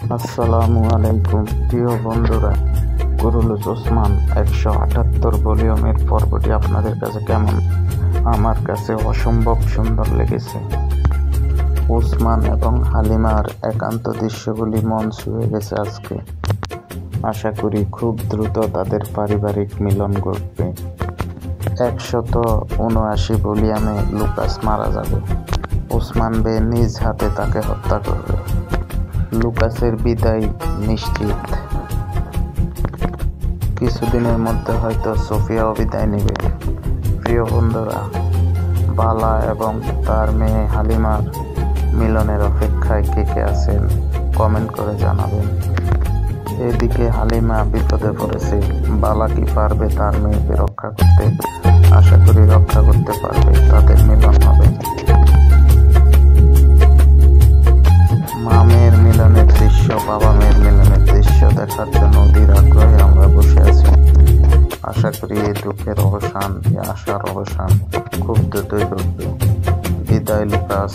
আসসালামু আলাইকুম প্রিয় বন্ধুরা, কুরুলুস ওসমান 178 ভলিউমের পর্বটি আপনাদের কাছে কেমন? আমার কাছে অসম্ভব সুন্দর লেগেছে। ওসমান এবং হালিমার একান্ত দৃশ্যগুলি মন ছুঁয়ে গেছে আজকে। আশা করি খুব দ্রুত তাদের পারিবারিক মিলন ঘটবে। 179 ভলিউমে লুকাস মারা যাবে। ওসমান বে নিজ হাতে তাকে হত্যা করবে। লুকাসের বিদায় নিশ্চিত। কিছুদিনের মধ্যে হয়তো সোফিয়াও বিদায় নেবে। প্রিয় বন্ধুরা, বালা এবং তার মেয়ে হালিমার মিলনের অপেক্ষায় কে কে আছেন কমেন্ট করে জানাবেন। এদিকে হালিমা বিপদে পড়েছে। বালা কি পারবে তার মেয়েকে রক্ষা করতে? আশা করি রক্ষা করতে পারবে, তাদের মিলন হবে। মা মেয়ের মিলনের দৃশ্য, বাবা মেয়ের মিলনের দৃশ্য দেখার জন্য অধীর আগ্রহে আমরা বসে আছি। আশা করি এই দুঃখের অবসান, এই আশার অবসান খুব দ্রুতই ঘটবে। বিদায় লুকাস।